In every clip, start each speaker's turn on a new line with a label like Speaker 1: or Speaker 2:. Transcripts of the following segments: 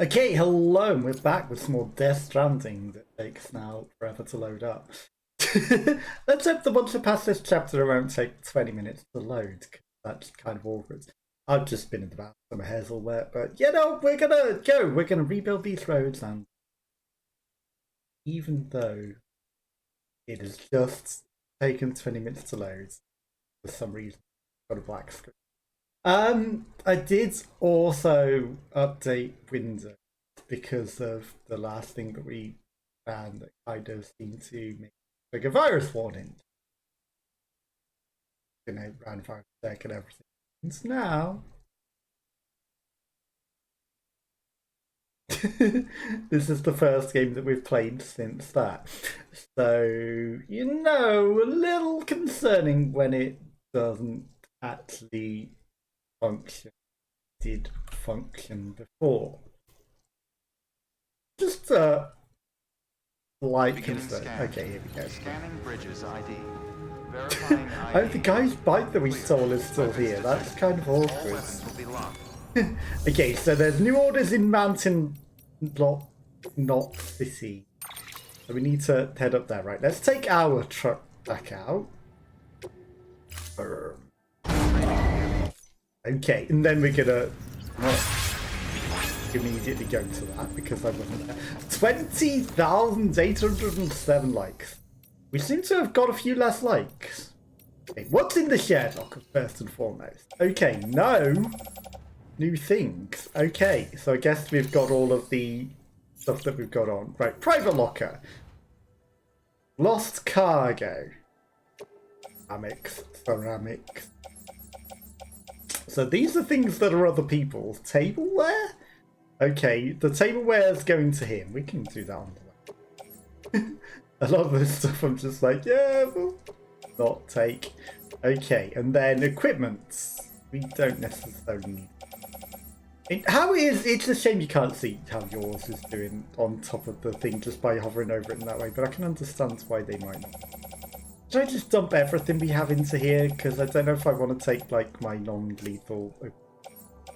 Speaker 1: Okay, hello, and we're back with some more Death Stranding that takes now forever to load up. Let's hope that once we pass this chapter, it won't take 20 minutes to load, 'cause that's kind of awkward. I've just been in the bath, so my hair's all wet, but you know, we're gonna go. We're gonna rebuild these roads, and even though it has just taken 20 minutes to load, for some reason, I've got a black screen. I did also update Windows because of the last thing that we found that kind of seemed to make like a virus warning. You know, ran virus check and everything. And now this is the first game that we've played since that. So, you know, a little concerning when it doesn't actually function. Did function before. Just light concern. Okay, here we go.
Speaker 2: Scanning bridges ID. Verifying ID.
Speaker 1: Oh, the guy's bike that we stole is still here. That's kind of
Speaker 2: All
Speaker 1: awkward.
Speaker 2: weapons will be locked.
Speaker 1: Okay, so there's new orders in Mountain Not City. So we need to head up there, right? Let's take our truck back out. Okay, and then we're gonna immediately go to that because I wasn't there. 20,807 likes. We seem to have got a few less likes. Okay, what's in the shared locker first and foremost? Okay, no new things. Okay, so I guess we've got all of the stuff that we've got on. Right, private locker. Lost cargo. Ceramics. So these are things that are other people's. Tableware? Okay, the tableware is going to him. We can do that on the way. A lot of this stuff I'm just like, yeah, we'll not take. Okay, and then equipment. We don't necessarily need. It's a shame you can't see how yours is doing on top of the thing just by hovering over it in that way, but I can understand why they might not. Should I just dump everything we have into here? Because I don't know if I want to take, like, my non-lethal...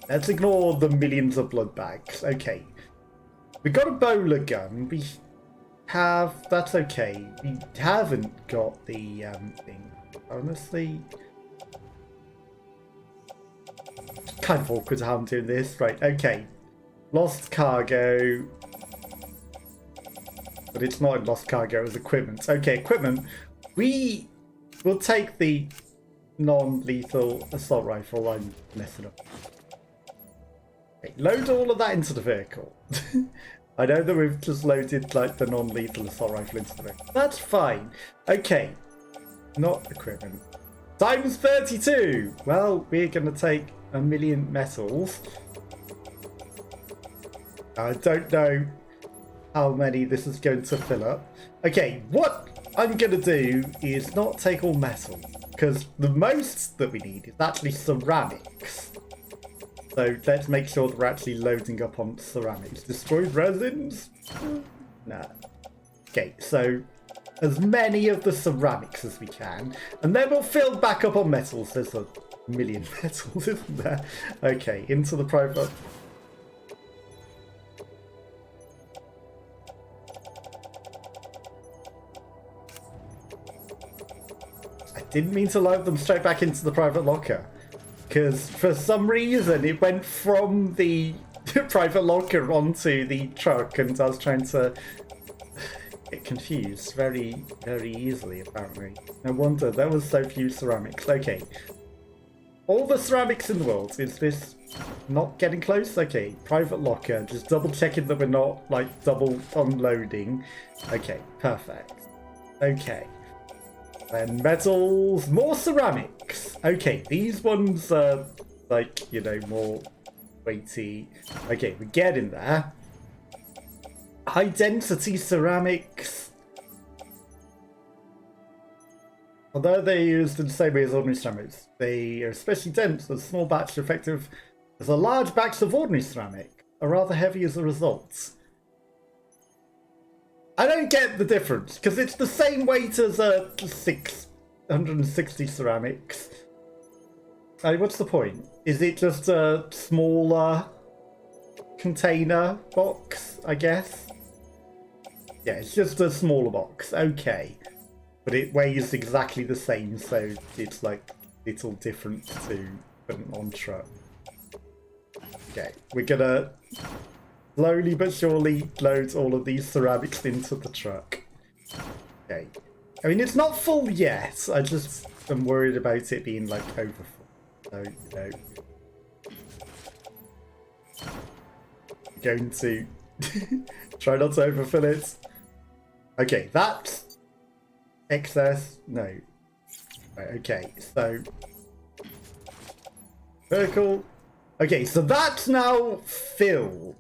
Speaker 1: Let's ignore the millions of blood bags. Okay. We got a bowler gun. We have... That's okay. We haven't got the thing. Honestly... Kind of awkward how I'm doing this. Right, okay. Lost cargo. But it's not lost cargo, it's equipment. Okay, equipment. We will take the non-lethal assault rifle. I'm messing up. Okay, load all of that into the vehicle. I know that we've just loaded like the non-lethal assault rifle into the vehicle. That's fine. Okay. Not equipment. Times 32. Well, we're going to take 1,000,000 metals. I don't know how many this is going to fill up. Okay, what I'm going to do is not take all metal, because the most that we need is actually ceramics. So let's make sure that we're actually loading up on ceramics. Destroyed resins? Nah. Okay, so as many of the ceramics as we can, and then we'll fill back up on metals. There's 1,000,000 metals, isn't there? Okay, into the private... Didn't mean to load them straight back into the private locker, because for some reason it went from the private locker onto the truck, and I was trying to get confused very, very easily, apparently. No wonder there was so few ceramics. Okay. All the ceramics in the world. Is this not getting close? Okay. Private locker. Just double checking that we're not, like, double unloading. Okay. Perfect. Okay. Then metals, more ceramics. Okay, these ones are like, you know, more weighty. Okay, we're getting there. High density ceramics. Although they're used in the same way as ordinary ceramics, they are especially dense. A small batch effective as a large batch of ordinary ceramic, are rather heavy as a result. I don't get the difference, because it's the same weight as 660 ceramics. What's the point? Is it just a smaller container box, I guess. Yeah, it's just a smaller box. Okay. But it weighs exactly the same, so it's like little different to an on truck. Okay, we're gonna slowly but surely load all of these ceramics into the truck. Okay. I mean, it's not full yet. I just am worried about it being like overfull. So, you know. I'm going to try not to overfill it. Okay, that's excess. No. Right, okay, so circle. Okay, so that's now filled.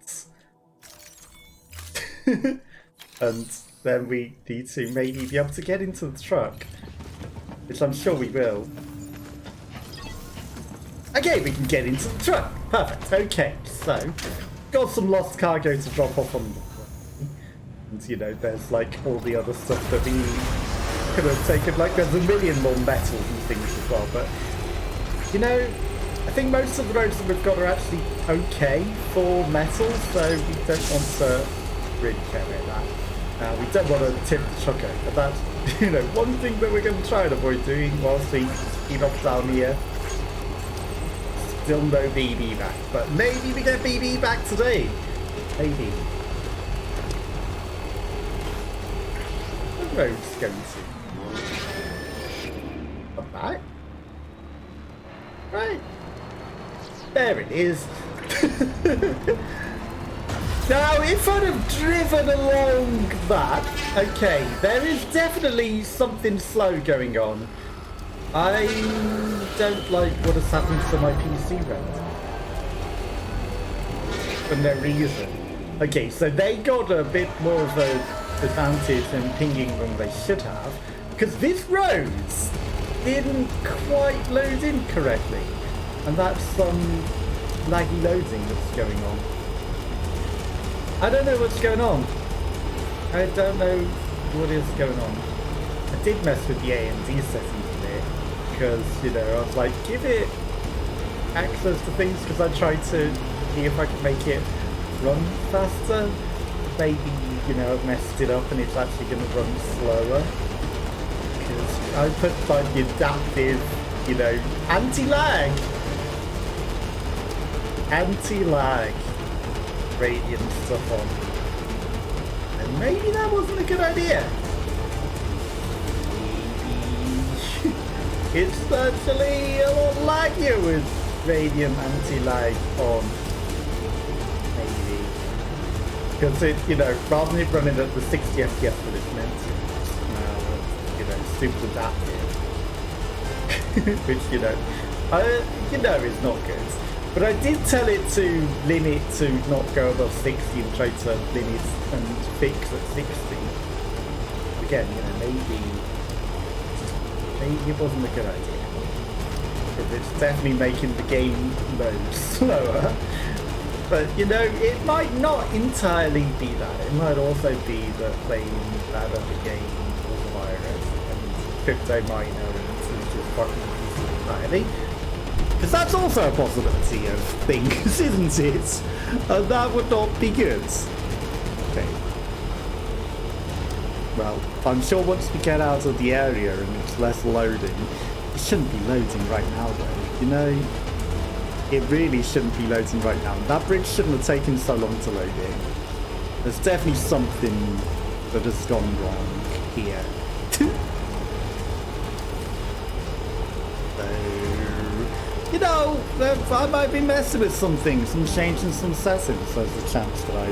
Speaker 1: And then we need to maybe be able to get into the truck, which I'm sure we will. Okay, we can get into the truck. Perfect. Okay, so got some lost cargo to drop off on the way. And you know, there's like all the other stuff that we could have taken. Like there's a million more metals and things as well. But you know, I think most of the roads that we've got are actually okay for metals, so we don't want to really care about that. We don't want to tip the truck over. That's, you know, one thing that we're going to try and avoid doing whilst we speed off down here. Still no BB back, but maybe we get BB back today. Maybe. The road's going to come back. Right. There it is. Now, if I'd have driven along that, okay, there is definitely something slow going on. I don't like what has happened to my PC render. For no reason. Okay, so they got a bit more of an advantage in pinging than they should have, because this road didn't quite load in correctly. And that's some laggy loading that's going on. I don't know what's going on. I don't know what is going on. I did mess with the AMD settings a bit because, you know, I was like, give it access to things because I tried to see if I could make it run faster. Maybe, you know, I've messed it up and it's actually going to run slower. Because I put like the adaptive, you know, anti-lag radiant stuff on. And maybe that wasn't a good idea. Maybe it's actually a lot laggier with radiant anti-lag on. Maybe. Because it, you know, rather than it running at the 60 FPS that it's meant to, now, you know, super adaptive. Which, you know, is not good. But I did tell it to limit to not go above 60 and try to limit and fix at 60. Again, you know, maybe it wasn't a good idea. Because it's definitely making the game load slower. But, you know, it might not entirely be that. It might also be that playing that other game was a virus and crypto miners and just fucking people entirely. Because that's also a possibility of things, isn't it? And that would not be good. Okay. Well, I'm sure once we get out of the area and it's less loading, it shouldn't be loading right now though. You know, it really shouldn't be loading right now. That bridge shouldn't have taken so long to load in. There's definitely something that has gone wrong here. You know, I might be messing with some things and changing some settings. There's a chance that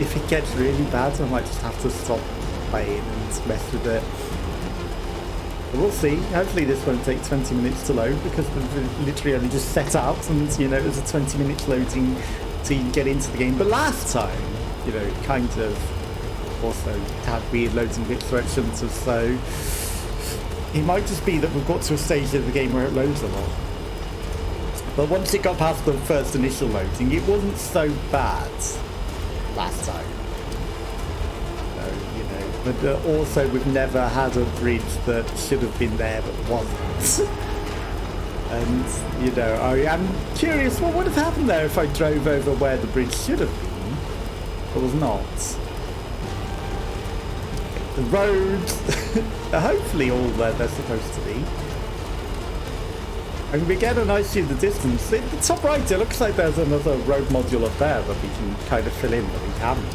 Speaker 1: if it gets really bad, I might just have to stop playing and mess with it. But we'll see. Hopefully this won't take 20 minutes to load because we've literally only just set out and, you know, it was a 20 minutes loading to get into the game. But last time, you know, it kind of also had weird loading bits where it shouldn't have, so it might just be that we've got to a stage of the game where it loads a lot. But once it got past the first initial loading, it wasn't so bad last time. So, you know, but also we've never had a bridge that should have been there but wasn't. And, you know, I am curious what would have happened there if I drove over where the bridge should have been, but was not. The roads are hopefully all where they're supposed to be. And we get a nice view of the distance. At the top right, it looks like there's another road module up there that we can kind of fill in, but we haven't.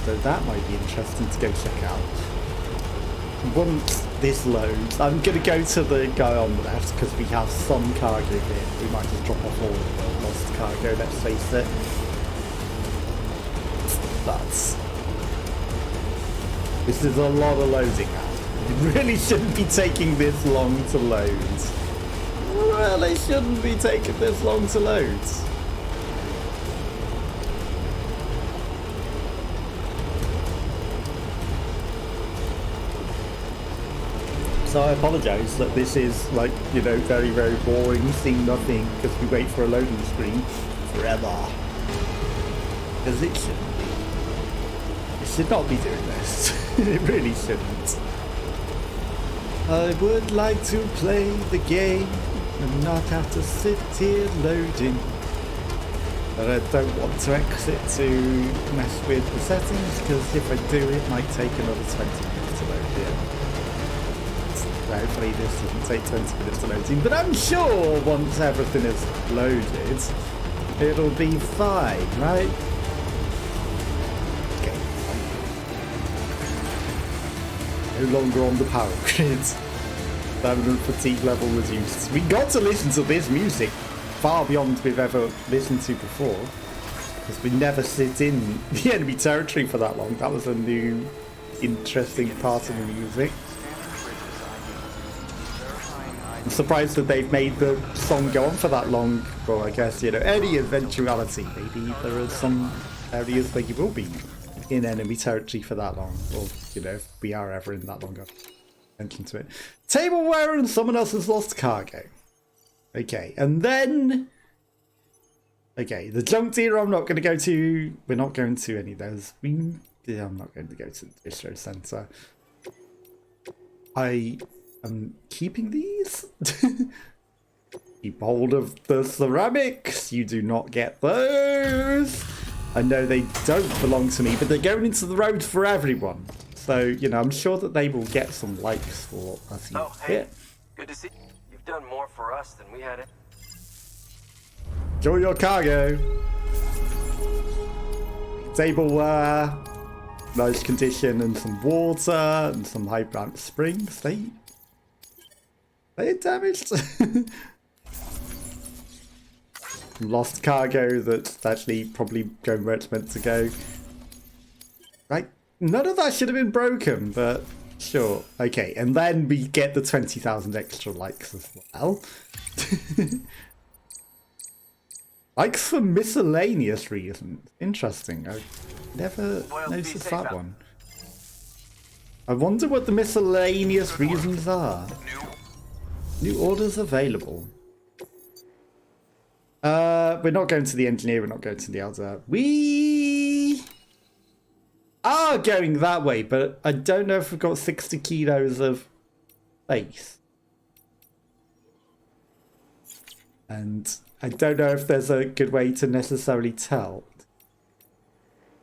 Speaker 1: So that might be interesting to go check out. Once this loads, I'm going to go to the guy on the left because we have some cargo here. We might just drop off all of the lost cargo, let's face it. This is a lot of loading now. It really shouldn't be taking this long to load. Really shouldn't be taking this long to load. So I apologise that this is like, you know, very, very boring, seeing nothing because we wait for a loading screen forever. Because it shouldn't be. It should not be doing this. It really shouldn't. I would like to play the game and not have to sit here loading. But I don't want to exit to mess with the settings because if I do, it might take another 20 minutes to load here. Hopefully this doesn't take 20 minutes to load in, but I'm sure once everything is loaded, it'll be fine, right? Okay. No longer on the power grid. Permanent fatigue level reduced. We got to listen to this music far beyond we've ever listened to before, because we never sit in the enemy territory for that long. That was a new, interesting part of the music. I'm surprised that they've made the song go on for that long. Well, I guess, you know, any eventuality. Maybe there are some areas where you will be in enemy territory for that long. Or, you know, if we are ever in that long. Attention to it. Tableware and someone else has lost cargo. Okay, and then... Okay, the junk dealer I'm not going to go to. We're not going to any of those. I'm not going to go to the distro center. I'm keeping these. Keep hold of the ceramics. You do not get those. I know they don't belong to me, but they're going into the road for everyone. So, you know, I'm sure that they will get some likes for us.
Speaker 3: Oh, hey. Good to see you. You've done more for us than we had it.
Speaker 1: Enjoy your cargo. Tableware. Nice condition and some water and some high plant springs. They damaged. Lost cargo that's actually probably going where it's meant to go. Right, none of that should have been broken, but sure. Okay, and then we get the 20,000 extra likes as well. Likes for miscellaneous reasons. Interesting. I never noticed that one. I wonder what the miscellaneous reasons are. New orders available. We're not going to the engineer, we're not going to the elder. We are going that way, but I don't know if we've got 60 kilos of space. And I don't know if there's a good way to necessarily tell.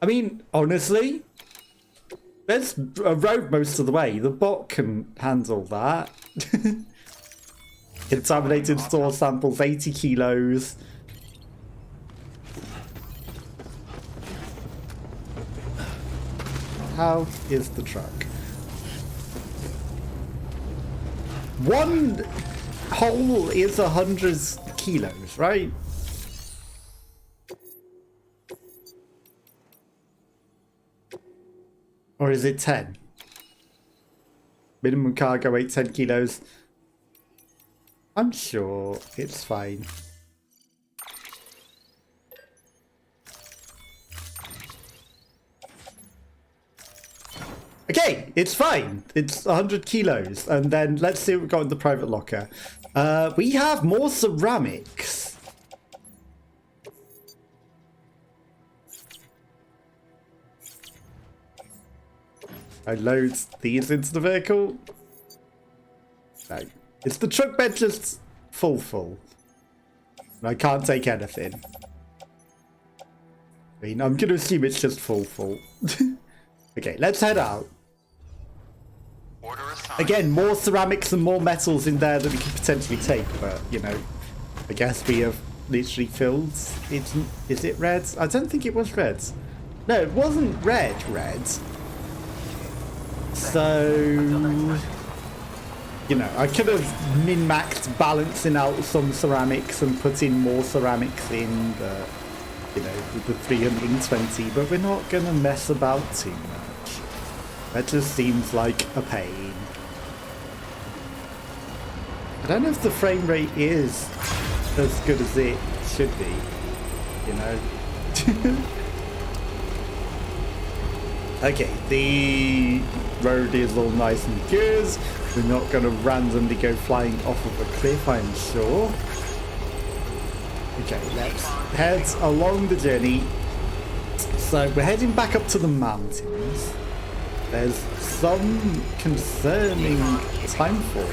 Speaker 1: I mean, honestly, there's a road most of the way. The bot can handle that. Contaminated store samples, 80 kilos. How is the truck? One hole is 100 kilos, right? Or is it 10? Minimum cargo weight 10 kilos. I'm sure it's fine. Okay, it's fine. It's 100 kilos. And then let's see what we've got in the private locker. We have more ceramics. I load these into the vehicle. No. Is the truck bed just full. And I can't take anything. I mean, I'm going to assume it's just full. Okay, let's head out.
Speaker 2: Order assigned.
Speaker 1: Again, more ceramics and more metals in there that we could potentially take, but, you know, I guess we have literally filled. Is it red? I don't think it was red. No, it wasn't red. So, you know, I could have min-maxed balancing out some ceramics and put in more ceramics in the, you know, the 320, but we're not going to mess about too much. That just seems like a pain. I don't know if the frame rate is as good as it should be, you know. Okay, the road is all nice and good. We're not going to randomly go flying off of a cliff, I'm sure. Okay, let's head along the journey. So we're heading back up to the mountains. There's some concerning timefall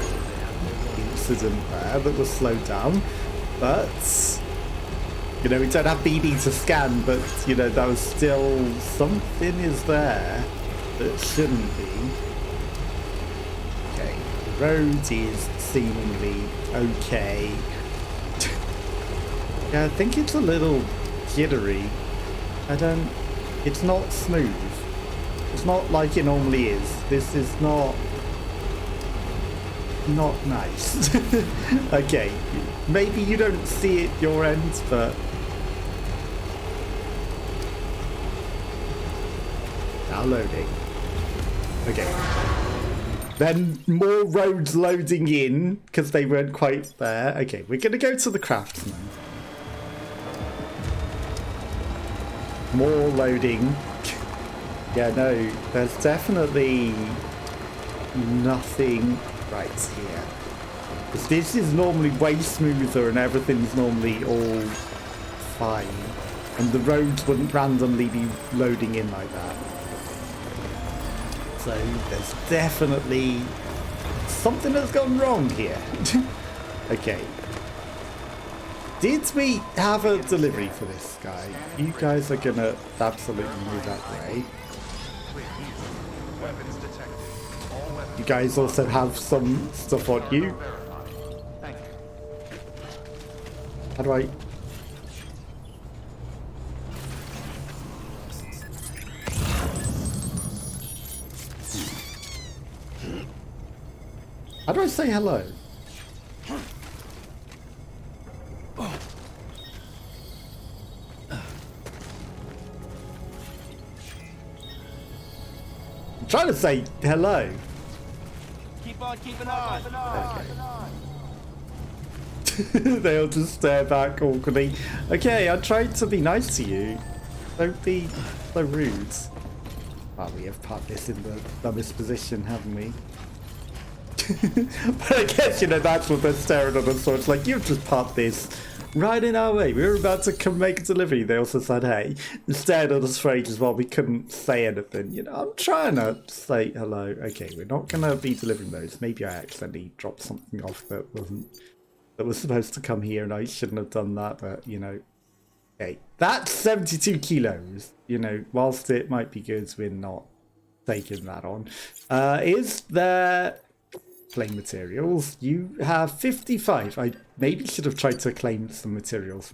Speaker 1: incident there that was slowed down, but you know, we don't have BB to scan, but you know, that was still something is there that shouldn't be. Okay, the road is seemingly okay. Yeah, I think it's a little jittery. It's not smooth. It's not like it normally is. This is not nice. Okay, maybe you don't see it your end, but now loading. Okay. Then more roads loading in because they weren't quite there. Okay, we're gonna go to the craftsman. More loading. Yeah, no, there's definitely nothing right here. Because this is normally way smoother and everything's normally all fine. And the roads wouldn't randomly be loading in like that. So there's definitely something that's gone wrong here. Okay. Did we have a delivery for this guy? You guys are gonna absolutely move that way.
Speaker 2: Weapons detected. All weapons
Speaker 1: You guys also have some stuff on you.
Speaker 2: verified. Thank you.
Speaker 1: How do I... How do I say hello? I'm trying to say hello.
Speaker 4: Keep on keeping on.
Speaker 1: They'll just stare back awkwardly. Okay, I tried to be nice to you. Don't be so rude. Oh, we have parked this in the dumbest position, haven't we? But I guess, you know, that's what they're staring at us for. It's like, you've just parked this right in our way. We were about to come make a delivery. They also said, hey, and stared at us for ages while we couldn't say anything. You know, I'm trying to say hello. Okay, we're not going to be delivering those. Maybe I accidentally dropped something off that was supposed to come here and I shouldn't have done that, but, you know. Okay, that's 72 kilos. You know, whilst it might be good, we're not taking that on. Is there... Claim materials. You have 55. I maybe should have tried to claim some materials.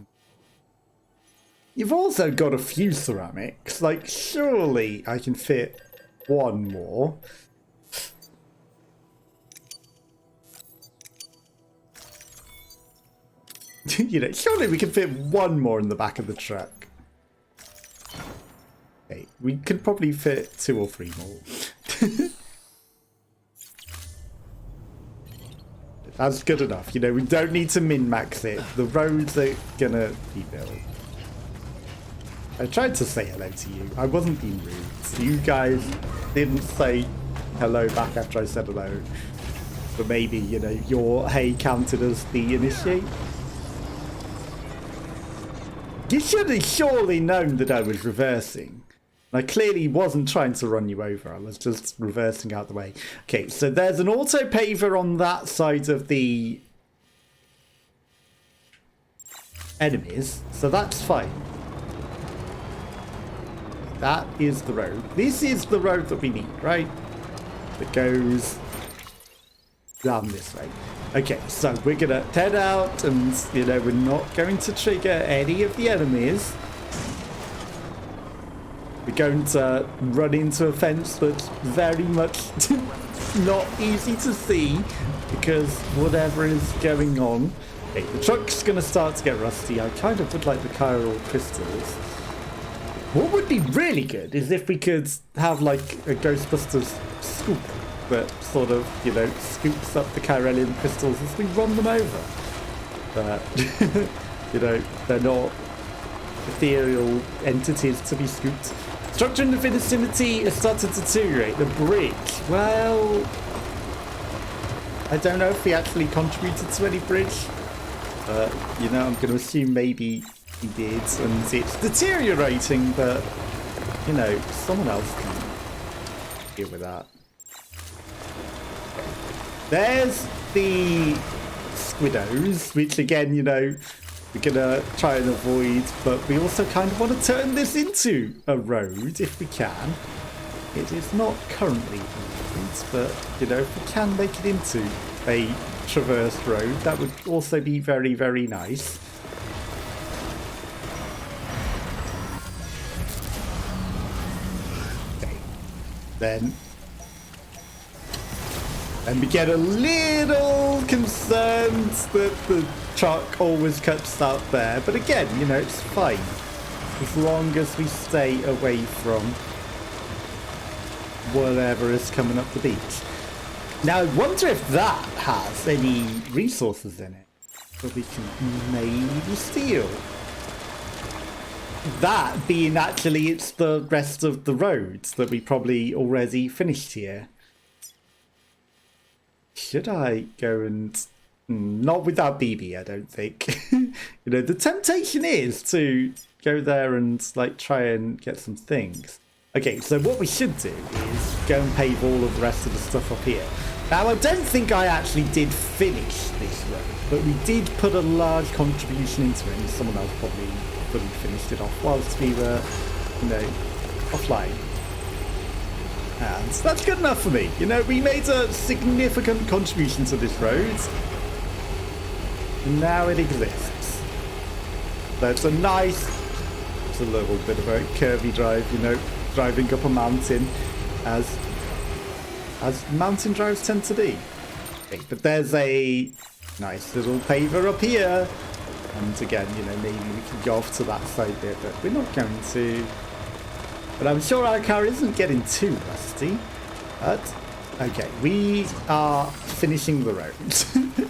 Speaker 1: You've also got a few ceramics. Like, surely I can fit one more. You know, surely we can fit one more in the back of the truck. Okay, we could probably fit 2 or 3 more. That's good enough. You know, we don't need to min-max it. The roads are gonna be built. I tried to say hello to you. I wasn't being rude. You guys didn't say hello back after I said hello. But maybe, you know, your hey counted as the initiate. You should have surely known that I was reversing. I clearly wasn't trying to run you over. I was just reversing out the way. Okay, so there's an auto paver on that side of the enemies, so that's fine. That is the road. This is the road that we need, right? That goes down this way. Okay, so we're gonna head out and, you know, we're not going to trigger any of the enemies. We're going to run into a fence that's very much not easy to see because whatever is going on. Okay, the truck's going to start to get rusty. I kind of would like the chiral crystals. What would be really good is if we could have like a Ghostbusters scoop that sort of, you know, scoops up the Chiralian crystals as we run them over. But, you know, they're not ethereal entities to be scooped. Structure in the vicinity has started to deteriorate. The bridge, well, I don't know if he actually contributed to any bridge. You know, I'm going to assume maybe he did, and it's deteriorating, but, you know, someone else can deal with that. There's the squiddos, which again, you know, we're gonna try and avoid, but we also kind of want to turn this into a road if we can. It is not currently a road, but, you know, if we can make it into a traversed road, that would also be very, very nice. Okay. Then we get a little concerned that the truck always cuts out there, but again, you know, it's fine as long as we stay away from whatever is coming up the beach. Now, I wonder if that has any resources in it that we can maybe steal. That being actually it's the rest of the roads that we probably already finished here. Should I go and... not without BB, I don't think. You know, the temptation is to go there and, like, try and get some things. Okay, so what we should do is go and pave all of the rest of the stuff up here. Now, I don't think I actually did finish this road, but we did put a large contribution into it, and someone else probably fully finished it off whilst we were, you know, offline. And that's good enough for me. You know, we made a significant contribution to this road. Now it exists. So it's a nice, it's a little bit of a curvy drive, you know, driving up a mountain as mountain drives tend to be. Okay, but there's a nice little paver up here. And again, you know, maybe we can go off to that side bit, but we're not going to. But I'm sure our car isn't getting too rusty. But, okay, we are finishing the road.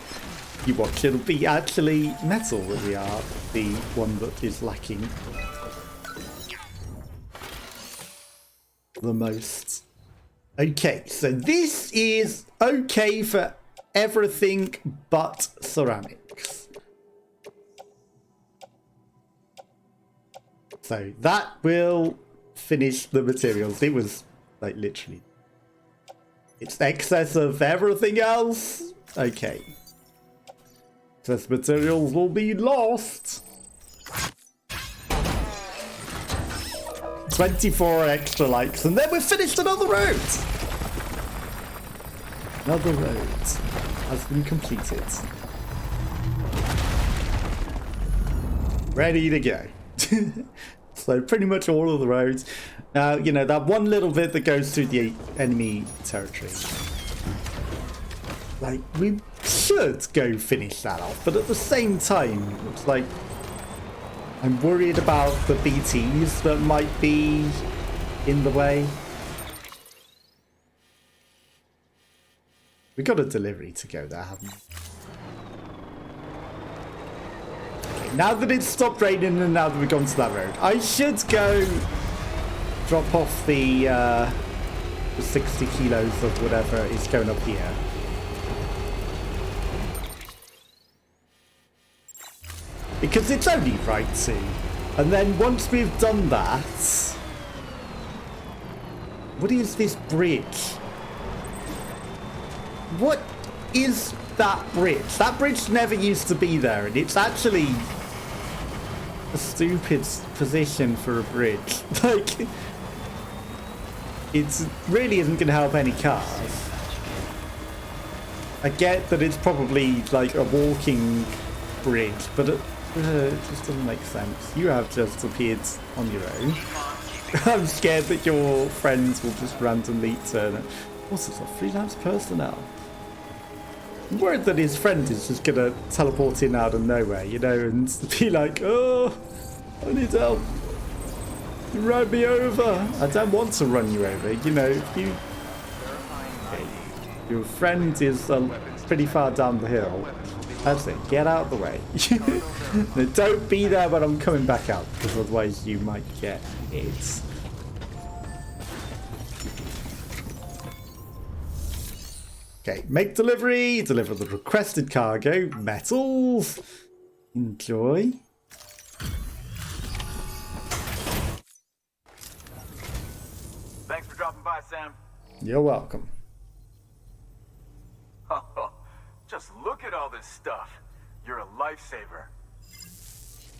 Speaker 1: You watch, it'll be actually metal that we are the one that is lacking the most. Okay, so this is okay for everything but ceramics. So that will finish the materials. It was like literally, it's excess of everything else. Okay. Excess materials will be lost. 24 extra likes, and then we've finished another road. Another road has been completed. Ready to go. So pretty much all of the roads. Now, you know, that one little bit that goes through the enemy territory. Like, we should go finish that off, but at the same time, it's like, I'm worried about the BTs that might be in the way. We got a delivery to go there, haven't we? Okay, now that it's stopped raining and now that we've gone to that road, I should go drop off the 60 kilos of whatever is going up here. Because it's only right to. And then once we've done that... What is this bridge? What is that bridge? That bridge never used to be there, and it's actually a stupid position for a bridge. Like, it really isn't going to help any cars. I get that it's probably like a walking bridge, but it just doesn't make sense. You have just appeared on your own. I'm scared that your friends will just randomly turn it. What's this, a freelance personnel? I'm worried that his friend is just going to teleport in out of nowhere, you know, and be like, oh, I need help. You run me over. I don't want to run you over, you know, if you... Okay. Your friend is pretty far down the hill. That's it. Get out of the way. No, don't be there when I'm coming back out, because otherwise you might get hit. Okay, make delivery. Deliver the requested cargo. Metals. Enjoy.
Speaker 3: Thanks for dropping by, Sam.
Speaker 1: You're welcome.
Speaker 3: Just look at all this stuff. You're a lifesaver.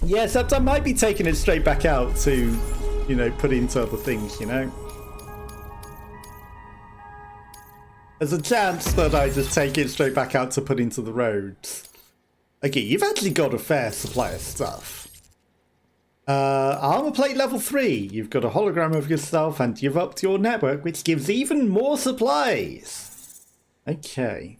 Speaker 1: Yeah, except I might be taking it straight back out to, you know, put into other things, you know? There's a chance that I just take it straight back out to put into the roads. Okay, you've actually got a fair supply of stuff. Armor plate level 3. You've got a hologram of yourself and you've upped your network, which gives even more supplies. Okay.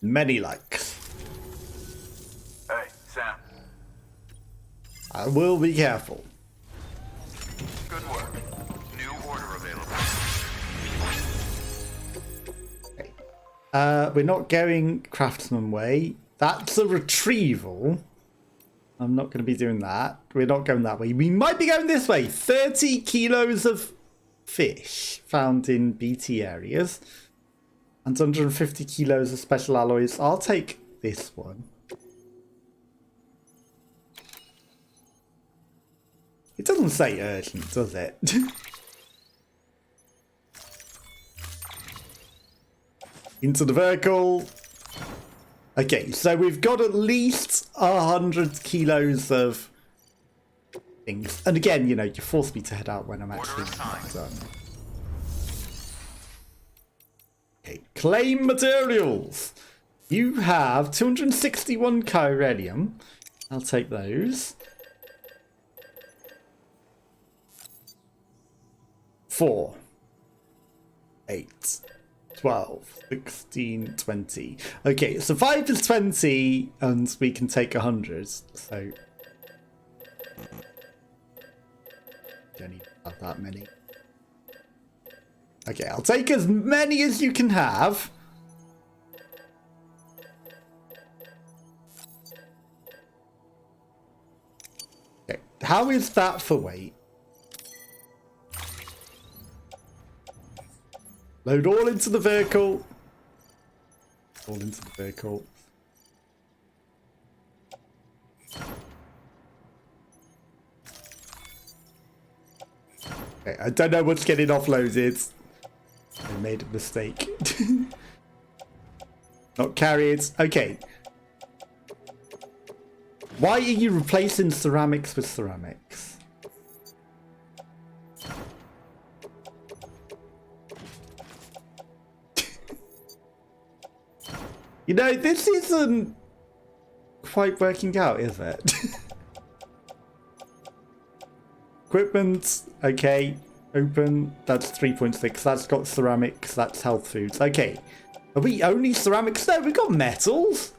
Speaker 1: Many likes.
Speaker 3: Hey, Sam.
Speaker 1: I will be careful.
Speaker 2: Good work. New order available.
Speaker 1: Okay. We're not going craftsman way. That's a retrieval. I'm not going to be doing that. We're not going that way. We might be going this way. 30 kilos of fish found in BT areas. And 150 kilos of special alloys. I'll take this one. It doesn't say urgent, does it? Into the vehicle. Okay, so we've got at least 100 kilos of things. And again, you know, you force me to head out when I'm actually done. Okay, claim materials. You have 261 chiralium. I'll take those. 4, 8, 12, 16, 20. Okay, so 5 is 20, and we can take 100. So, don't even have that many. Okay, I'll take as many as you can have. Okay, how is that for weight? Load all into the vehicle. All into the vehicle. Okay, I don't know what's getting offloaded. I made a mistake. Not carried. Okay. Why are you replacing ceramics with ceramics? You know, this isn't quite working out, is it? Equipment, okay. Open, that's 3.6. That's got ceramics, that's health foods. Okay. Are we only ceramics? No, we've got metals.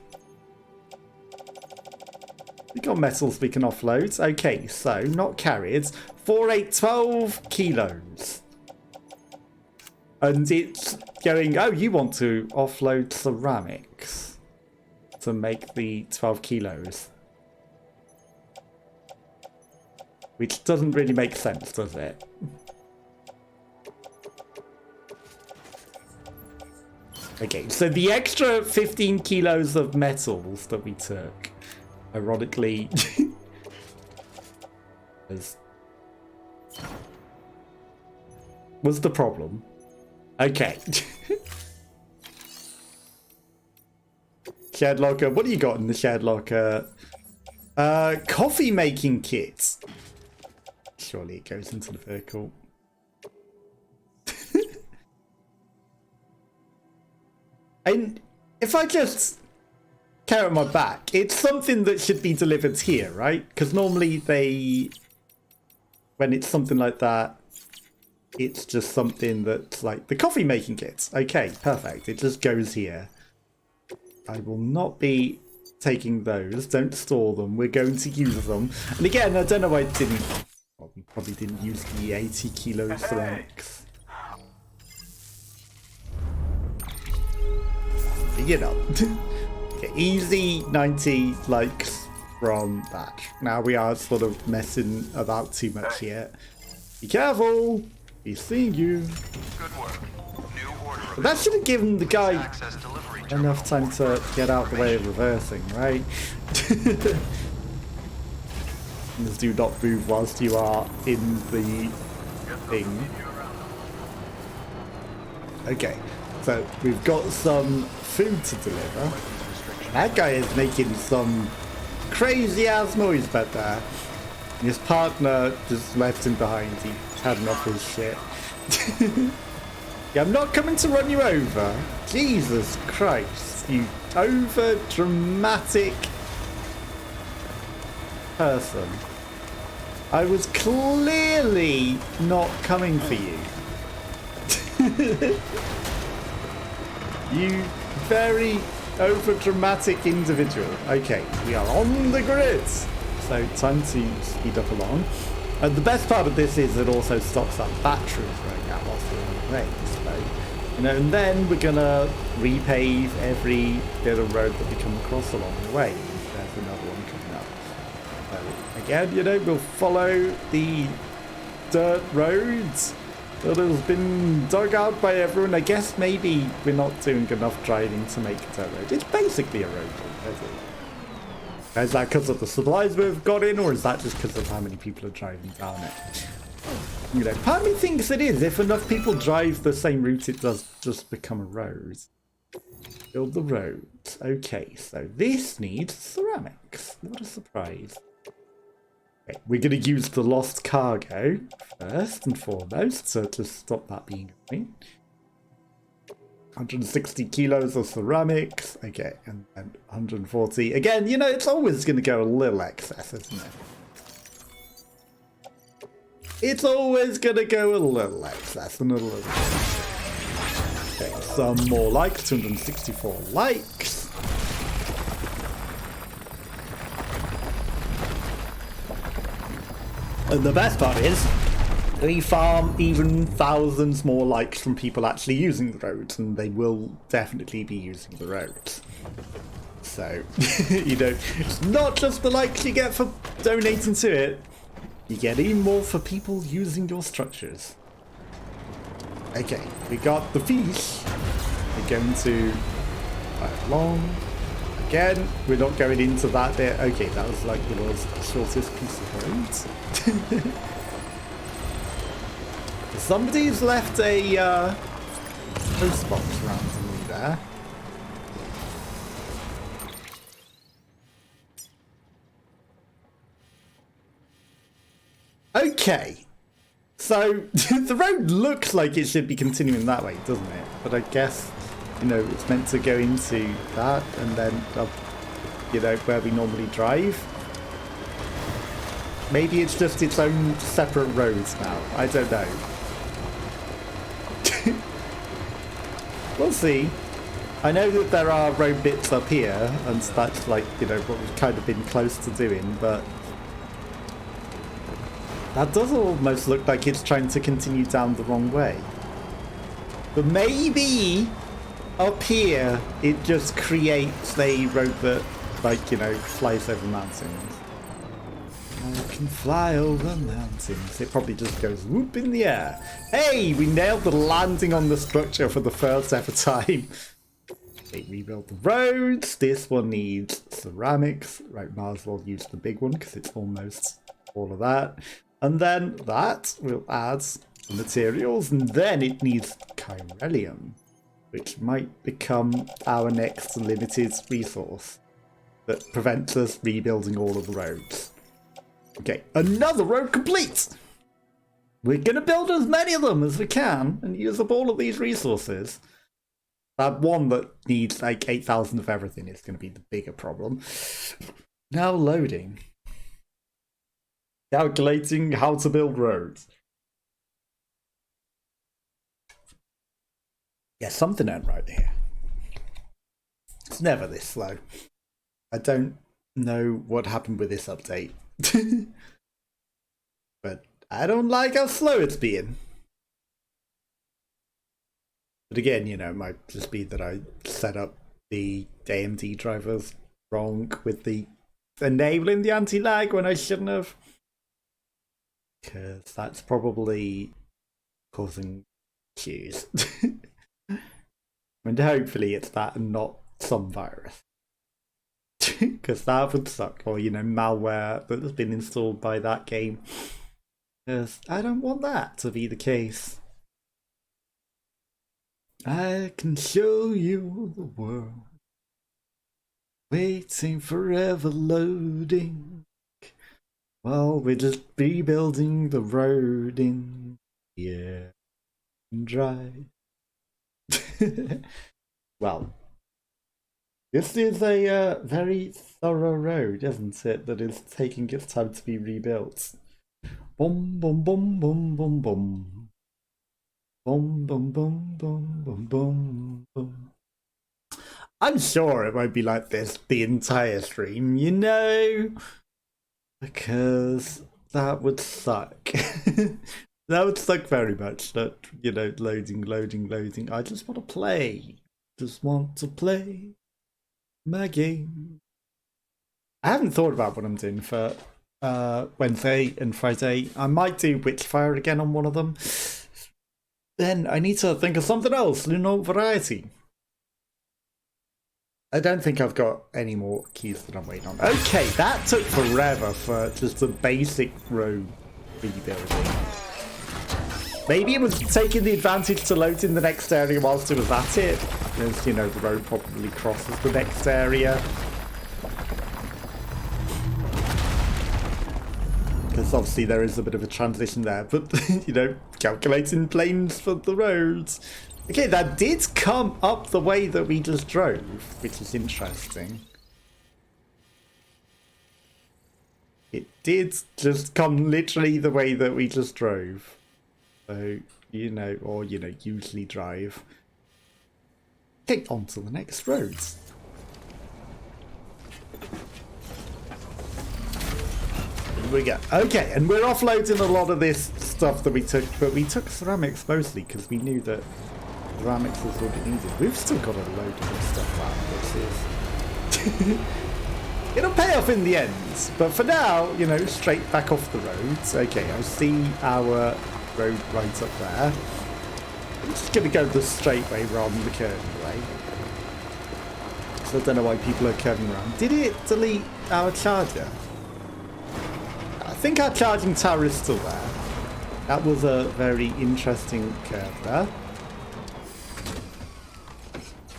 Speaker 1: We've got metals we can offload. Okay, so not carried. 4, 8, 12 kilos. And it's going, oh, you want to offload ceramics to make the 12 kilos. Which doesn't really make sense, does it? Okay, so the extra 15 kilos of metals that we took, ironically, was the problem. Okay. shared locker. What do you got in the shared locker? Coffee making kit. Surely it goes into the vehicle. And if I just count on my back, it's something that should be delivered here, right? Because normally when it's something like that, it's just something that's like the coffee making kits. Okay, perfect. It just goes here. I will not be taking those. Don't store them. We're going to use them. And again, I don't know why I didn't. Well, we probably didn't use the 80 kilo ceramics. You know. Okay, easy 90 likes from that. Now we are sort of messing about too much here. Be careful. He's seeing you.
Speaker 2: Good work. New order
Speaker 1: But that should have given the guy
Speaker 2: access delivery
Speaker 1: enough time to get out the way of reversing, right? Just do not move whilst you are in the thing. Okay, so we've got some food to deliver. That guy is making some crazy ass noise back there. His partner just left him behind. He had enough of his shit. Yeah, I'm not coming to run you over. Jesus Christ, you over dramatic person. I was clearly not coming for you. You very over dramatic individual. Okay, we are on the grid. So time to speed up along. The best part of this is it also stops our batteries right now whilst we're on the way. So, you know, and then we're gonna repave every bit of road that we come across along the way. There's another one coming up. So again, you know, we'll follow the dirt roads that has been dug out by everyone. I guess maybe we're not doing enough driving to make a dirt road. It's basically a road, isn't it? Is that because of the supplies we've got in, or is that just because of how many people are driving down it? You know, part of me thinks it is. If enough people drive the same route, it does just become a road. Build the road. Okay, so this needs ceramics. What a surprise. Okay, we're going to use the lost cargo first and foremost, so to stop that being a thing. 160 kilos of ceramics. Okay, and 140. Again, you know, it's always going to go a little excess, isn't it? It's always going to go a little excess and a little. Okay, some more likes. 264 likes. And the best part is, we farm even thousands more likes from people actually using the roads, and they will definitely be using the roads. So, you know, it's not just the likes you get for donating to it, you get even more for people using your structures. Okay, we got the fish. We're going to right along. Again, we're not going into that bit. Okay, that was like the world's shortest piece of road. Somebody's left a post box randomly there. Okay, so the road looks like it should be continuing that way, doesn't it? But I guess, you know, it's meant to go into that and then up, you know, where we normally drive. Maybe it's just its own separate roads now. I don't know. We'll see. I know that there are road bits up here, and that's like, you know, what we've kind of been close to doing, but that does almost look like it's trying to continue down the wrong way. But maybe up here it just creates a road that, like, you know, flies over mountains. I can fly over mountains. It probably just goes whoop in the air. Hey, we nailed the landing on the structure for the first ever time. Okay, rebuild the roads. This one needs ceramics. Right, might as well use the big one because it's almost all of that. And then that will add the materials, and then it needs chiralium. which might become our next limited resource that prevents us rebuilding all of the roads. Okay, another road complete! We're gonna build as many of them as we can and use up all of these resources. That one that needs like 8,000 of everything is gonna be the bigger problem. Now loading. Calculating how to build roads. Yeah, something ain't right here. It's never this slow. I don't know what happened with this update. But I don't like how slow it's being. But again, you know, it might just be that I set up the AMD drivers wrong with the enabling the anti-lag when I shouldn't have. Because that's probably causing issues. And hopefully it's that and not some virus. Because that would suck. Or, you know, malware that has been installed by that game. Because I don't want that to be the case. I can show you the world. Waiting forever loading. Well, we're just rebuilding the road in the drive. Well, this is a very thorough road, isn't it? That is taking its time to be rebuilt. Boom, boom, boom, boom, boom, boom. Boom, boom, boom, boom, boom, boom, boom. I'm sure it won't be like this the entire stream, you know? Because that would suck. That would suck very much. That, you know, loading. I just want to play. Just want to play my game. I haven't thought about what I'm doing for Wednesday and Friday. I might do Witchfire again on one of them. Then I need to think of something else, you know, variety. I don't think I've got any more keys that I'm waiting on. Okay, that took forever for just a basic road rebuilding. Maybe it was taking the advantage to load in the next area whilst it was at it. Because, you know, the road probably crosses the next area. Because obviously there is a bit of a transition there. But, you know, calculating planes for the roads. Okay, that did come up the way that we just drove, which is interesting. It did just come literally the way that we just drove. So, you know, or, you know, usually drive. Okay, on to the next roads. Here we go. Okay, and we're offloading a lot of this stuff that we took, but we took ceramics mostly because we knew that ceramics was what it needed. We've still got a load of this stuff out, which is... It'll pay off in the end. But for now, you know, straight back off the roads. Okay, I see our road right up there. I'm just going to go the straight way rather than the curving way. So I don't know why people are curving around. Did it delete our charger? I think our charging tower is still there. That was a very interesting curve there.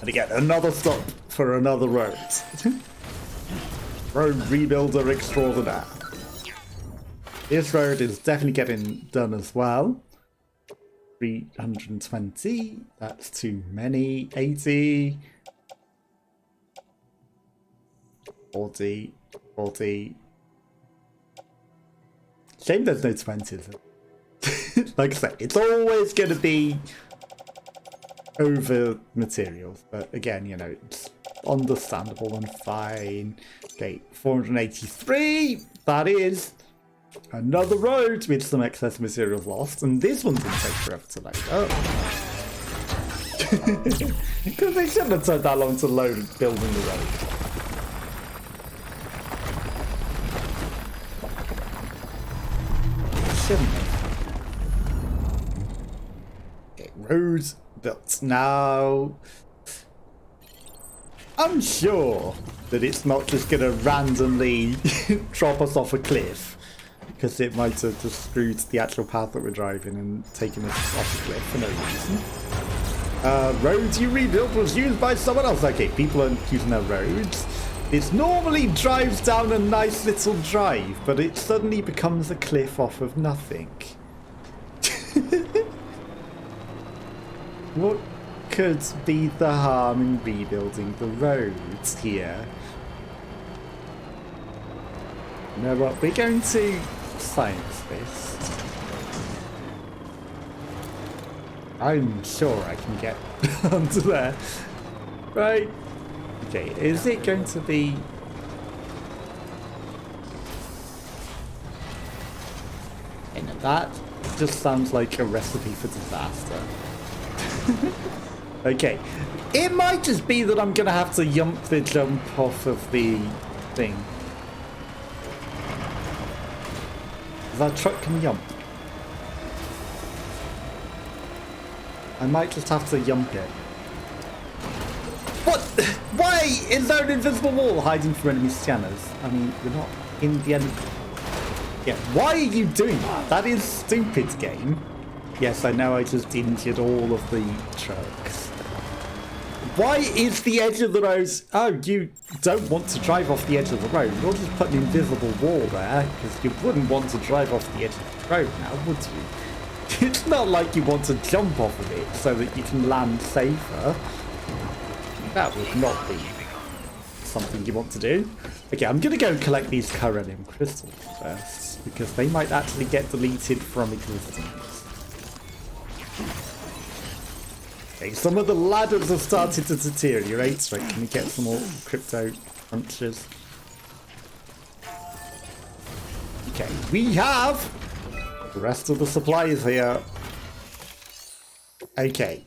Speaker 1: And again, another stop for another road. Road rebuilder extraordinaire. This road is definitely getting done as well. 320. That's too many. 80. 40. 40. Shame there's no 20s. Like I said, it's always going to be over materials, but again, you know, it's understandable and fine. Okay, 483. That is another road with some excess materials lost, and this one didn't take forever to load up. Because they shouldn't have taken that long to load building the road. Shouldn't they? Okay, roads built. Now, I'm sure that it's not just going to randomly drop us off a cliff, because it might have just screwed the actual path that we're driving and taken us off a cliff for no reason. Roads you rebuilt was used by someone else. Okay, people aren't using their roads. It normally drives down a nice little drive, but it suddenly becomes a cliff off of nothing. What could be the harm in rebuilding the roads here? You know what? We're going to science this. I'm sure I can get onto there. Right. Okay, is it going to be... And that just sounds like a recipe for disaster. Okay. It might just be that I'm going to have to jump off of the thing. That truck can jump. I might just have to jump it. What? Why is there an invisible wall hiding from enemy scanners? I mean, we're not in the end. Yeah, why are you doing that? That is stupid, game. Yes, I know I just injured all of the trucks. Why is the edge of the road... Oh, you don't want to drive off the edge of the road. You'll just put an invisible wall there, because you wouldn't want to drive off the edge of the road now, would you? It's not like you want to jump off of it so that you can land safer. That would not be something you want to do. Okay, I'm going to go and collect these Corellium crystals first, because they might actually get deleted from existence. Okay, some of the ladders have started to deteriorate, so can we get some more crypto punches? Okay, we have the rest of the supplies here. Okay.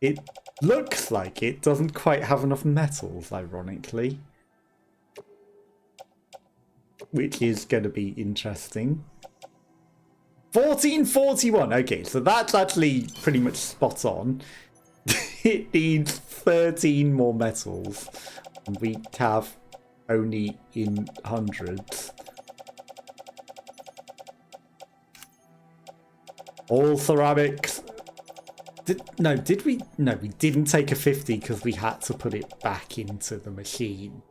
Speaker 1: It looks like it doesn't quite have enough metals, ironically. Which is going to be interesting. 1441. Okay, so that's actually pretty much spot on. It needs 13 more metals. And we have only in hundreds. All ceramics. Did we? No, we didn't take a 50 because we had to put it back into the machine.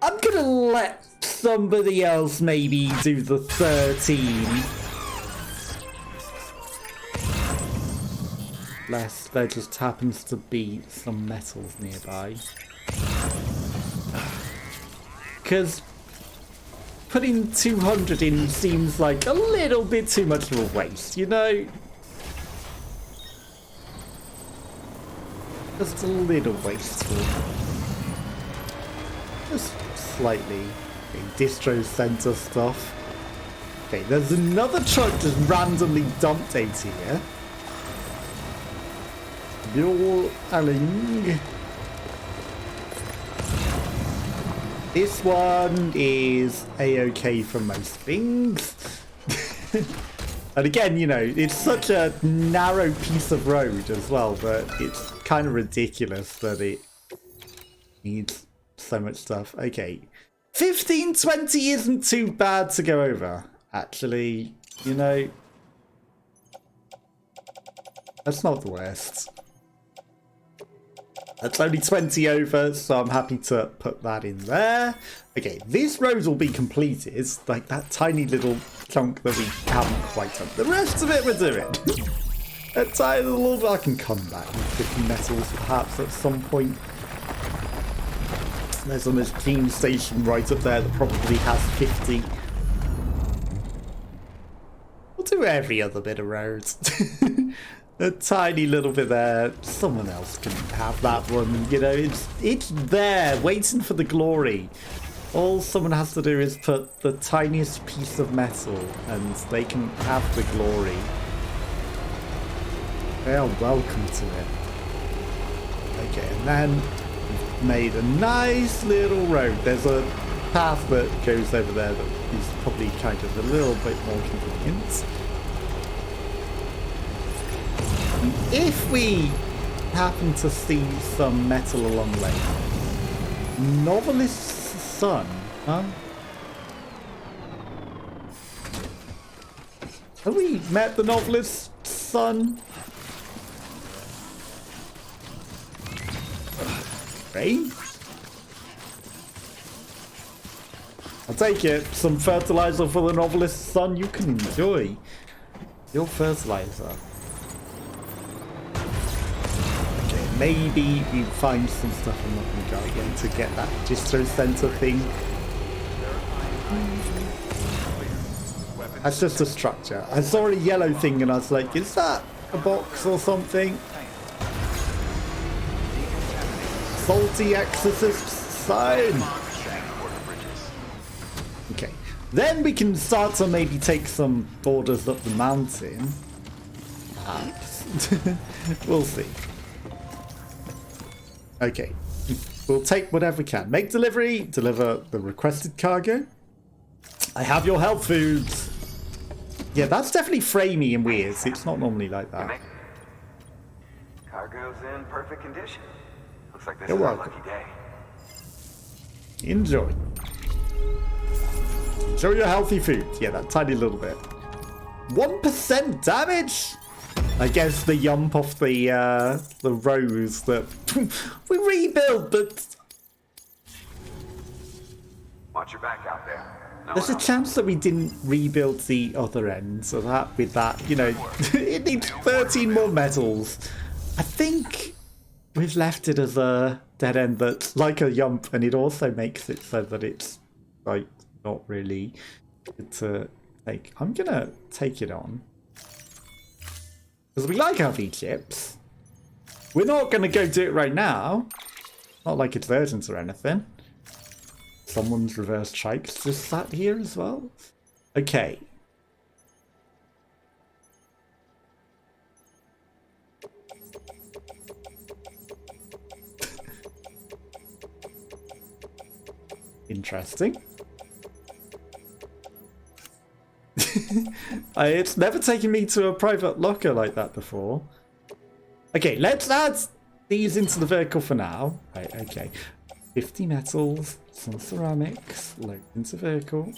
Speaker 1: I'm gonna let somebody else maybe do the 13. Unless there just happens to be some metals nearby. Because putting 200 in seems like a little bit too much of a waste, you know? Just a little wasteful. Just slightly. Okay, distro center stuff. Okay, there's another truck just randomly dumped out here. You're Alling. This one is a-okay for most things. And again, you know, it's such a narrow piece of road as well that it's kind of ridiculous that it needs so much stuff. Okay. 1520 isn't too bad to go over, actually. You know, that's not the worst. That's only 20 over, so I'm happy to put that in there. Okay, this road will be completed. Like that tiny little chunk that we haven't quite done. The rest of it we're doing. A tiny little... I can come back with 50 metals perhaps at some point. There's a machine station right up there that probably has 50. We'll do every other bit of roads. A tiny little bit there. Someone else can have that one. You know, it's there, waiting for the glory. All someone has to do is put the tiniest piece of metal, and they can have the glory. They are welcome to it. Okay, and then we've made a nice little road. There's a path that goes over there that is probably kind of a little bit more convenient. If we happen to see some metal along the way, Novelist's son, huh? Have we met the novelist's son? Rain? I'll take it. Some fertilizer for the novelist's son. You can enjoy your fertilizer. Okay, maybe we find some stuff I'm not going to go again to get that distro center thing. That's just a structure. I saw a yellow thing and I was like, is that a box or something? Salty exorcist sign. Okay, then we can start to maybe take some borders up the mountain. Perhaps. We'll see. Okay, we'll take whatever we can. Make delivery, deliver the requested cargo. I have your health foods. Yeah, that's definitely framey and weird. It's not normally like that.
Speaker 3: Cargo's in perfect condition. Looks like this
Speaker 1: You're
Speaker 3: is
Speaker 1: welcome.
Speaker 3: a lucky day.
Speaker 1: Enjoy. Enjoy your healthy food. Yeah, that tiny little bit. 1% damage? I guess the yump off the rose that we rebuild, but
Speaker 3: Watch your back out there. No
Speaker 1: there's a
Speaker 3: one else.
Speaker 1: chance that we didn't rebuild the other end, so that with that, you know, it needs 13 more metals. I think we've left it as a dead end that's like a yump, and it also makes it so that it's like not really good to take. I'm gonna take it on because we like healthy chips. We're not gonna go do it right now. Not like it's urgent or anything. Someone's reverse trikes just sat here as well. Okay. Interesting. It's never taken me to a private locker like that before. Okay, let's add these into the vehicle for now. Right, okay. 50 metals, some ceramics, load into vehicle.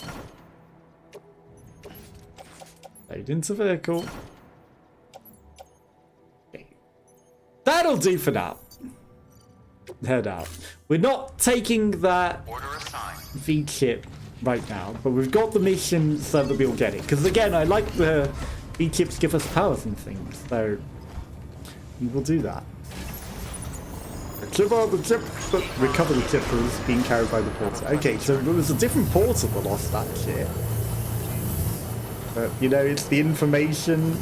Speaker 1: Load into vehicle. Okay. That'll do for now. Head out. We're not taking that
Speaker 2: Order assigned.
Speaker 1: V chip right now, but we've got the mission so that we'll get it. Because again, I like the V chips give us powers and things, so we will do that. The chip, but recover the chip was being carried by the porter. Okay, so there was a different porter that lost that shit. But you know, it's the information.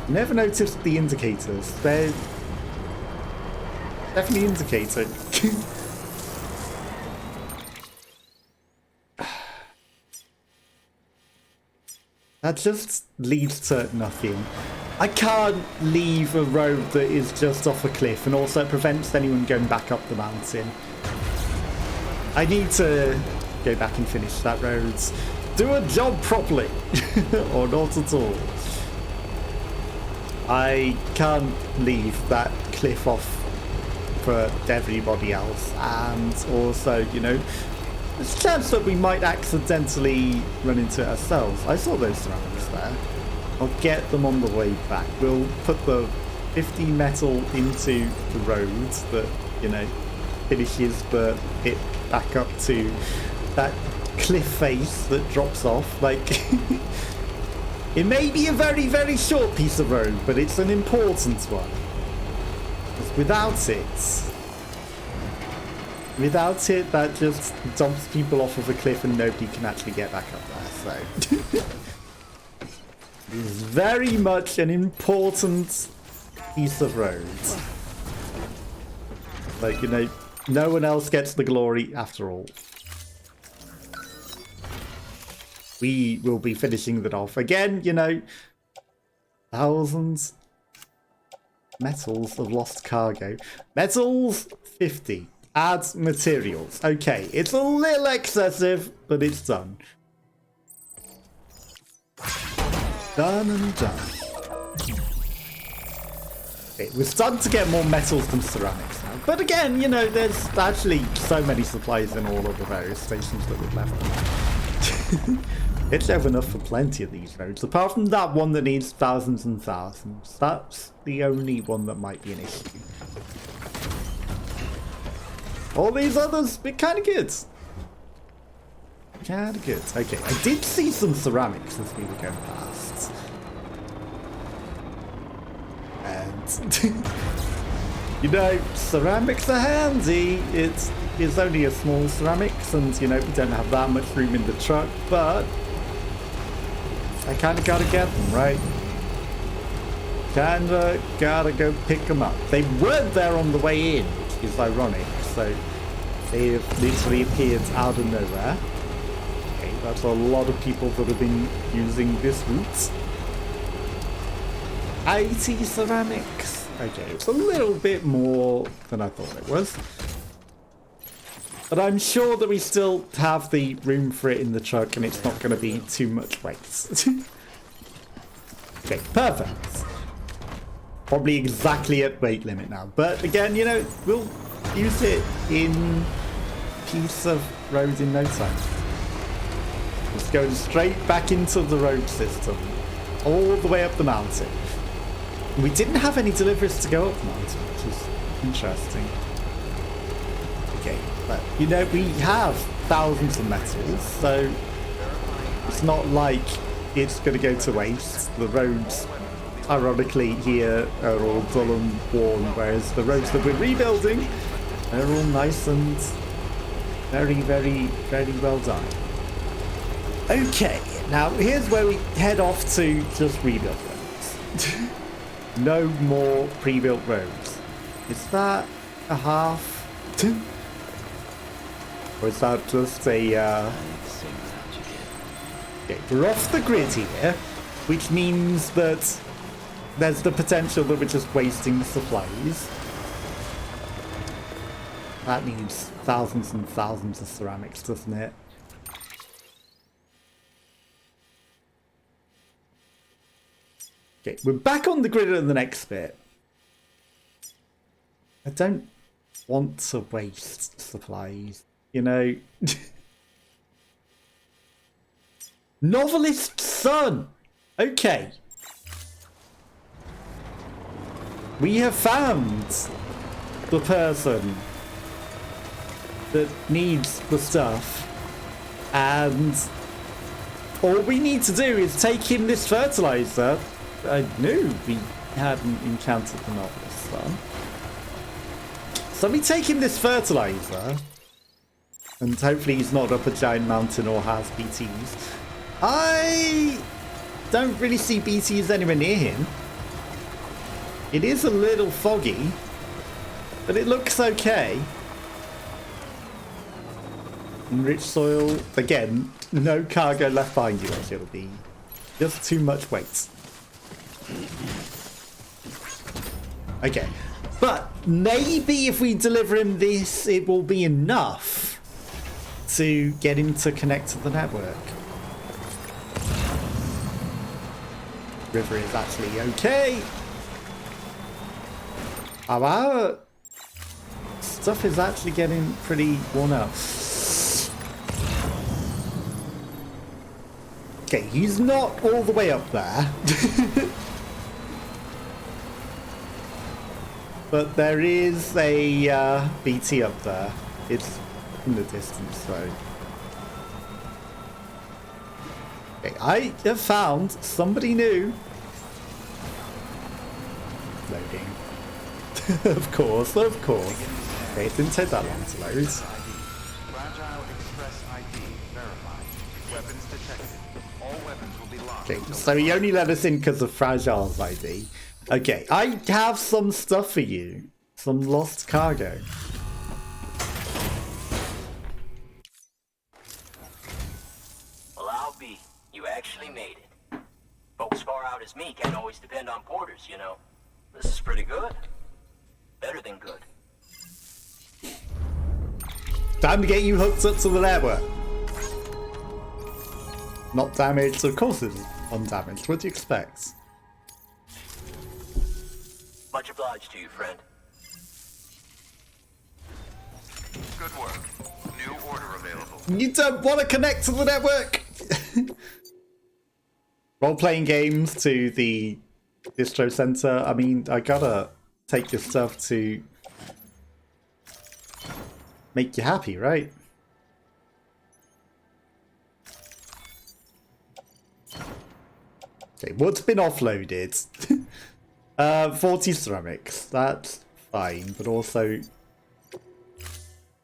Speaker 1: Never noticed the indicators. They're definitely indicating. That just leads to nothing. I can't leave a road that is just off a cliff, and also it prevents anyone going back up the mountain. I need to go back and finish that road. Do a job properly. Or not at all. I can't leave that cliff off for everybody else. And also, you know, there's a chance that we might accidentally run into it ourselves. I saw those ceramics there. I'll get them on the way back. We'll put the 50 metal into the road that, you know, finishes the bit back up to that cliff face that drops off. Like, it may be a very, very short piece of road, but it's an important one. Because without it, that just dumps people off of a cliff and nobody can actually get back up there, so... It is very much an important piece of road. Like, you know, no one else gets the glory after all. We will be finishing that off. Again, you know, thousands metals of lost cargo. Metals, 50. Add materials. Okay, it's a little excessive, but it's done. Done and done. Okay, we're starting to get more metals than ceramics now. But again, you know, there's actually so many supplies in all of the various stations that we've left. It's have enough for plenty of these roads. Apart from that one that needs thousands and thousands. That's the only one that might be an issue. All these others, they're kind of good. Kind of good. Okay, I did see some ceramics as we were going past. And, you know, ceramics are handy. It's only a small ceramics and, you know, we don't have that much room in the truck, but I kind of gotta get them, right? Kinda gotta go pick them up. They weren't there on the way in, which is ironic, so they have literally appeared out of nowhere. Okay, that's a lot of people that have been using this route. 80 ceramics. Okay, it's a little bit more than I thought it was. But I'm sure that we still have the room for it in the truck and it's not going to be too much waste. Okay, perfect. Probably exactly at weight limit now. But again, you know, we'll use it in piece of road in no time. It's going straight back into the road system. All the way up the mountain. We didn't have any deliveries to go up the mountain, which is interesting. Okay, but you know, we have thousands of metals, so it's not like it's going to go to waste. The roads, ironically, here are all dull and worn, whereas the roads that we're rebuilding, they're all nice and very, very, very well done. Okay, now here's where we head off to just rebuild roads. No more pre-built roads. Is that a half? Or is that just a... Okay, we're off the grid here, which means that there's the potential that we're just wasting supplies. That needs thousands and thousands of ceramics, doesn't it? Okay, we're back on the grid at the next bit. I don't want to waste supplies, you know. Novelist's son! Okay. We have found the person that needs the stuff. And all we need to do is take him this fertilizer. I knew we hadn't encountered the novelist's son. So we take him this fertilizer. And hopefully he's not up a giant mountain or has BTs. I don't really see BTs anywhere near him. It is a little foggy, but it looks okay. Enriched soil. Again, no cargo left behind you, as it'll be just too much weight. Okay, but maybe if we deliver him this, it will be enough to get him to connect to the network. River is actually okay. Our stuff is actually getting pretty worn out. Okay, he's not all the way up there. But there is a BT up there. It's in the distance, so... Okay, I have found somebody new. Loading. Of course, of course. Okay, it didn't take that long to load.
Speaker 2: Fragile Express ID verified. Weapons detected. All weapons will be locked.
Speaker 1: Okay, so he only let us in because of Fragile's ID. Okay, I have some stuff for you. Some lost cargo.
Speaker 5: Well, I'll be. You actually made it. Folks far out as me can't always depend on porters, you know. This is pretty good. Better than good.
Speaker 1: Time to get you hooked up to the network. Not damaged, of course it's undamaged. What do you expect?
Speaker 5: Much obliged to you, friend.
Speaker 2: Good work. New order available.
Speaker 1: You don't want to connect to the network! Role-playing games to the distro center. I mean, I gotta take this stuff to make you happy, right? Okay, what's been offloaded? 40 ceramics. That's fine, but also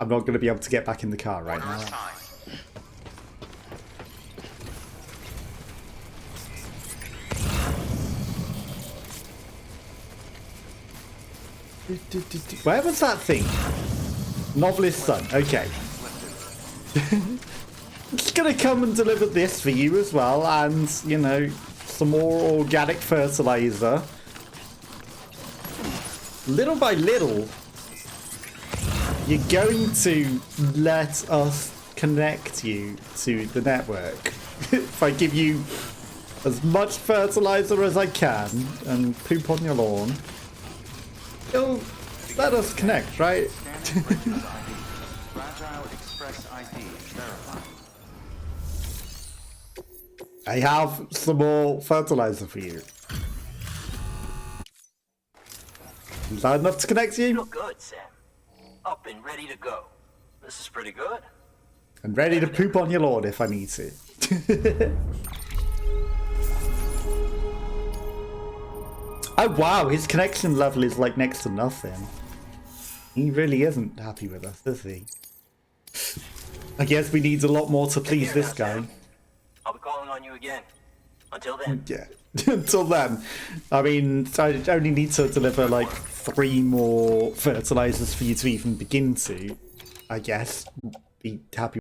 Speaker 1: I'm not going to be able to get back in the car right now. Where was that thing? Novelist son. Okay. Just gonna come and deliver this for you as well, and you know, some more organic fertilizer. Little by little, you're going to let us connect you to the network. If I give you as much fertilizer as I can and poop on your lawn, you'll let us connect, right?
Speaker 2: Fragile Express ID verified.
Speaker 1: I have some more fertilizer for you. Is that enough to connect you?
Speaker 5: Feel good, Sam. Up and ready to go. This is pretty good.
Speaker 1: And ready to poop on your lawn if I need to. Oh wow, his connection level is like next to nothing. He really isn't happy with us, is he? I guess we need a lot more to please this guy.
Speaker 5: I'll be calling on you again. Until then.
Speaker 1: Yeah, until then. I mean, I only need to deliver like 3 more fertilizers for you to even begin to, I guess, be happy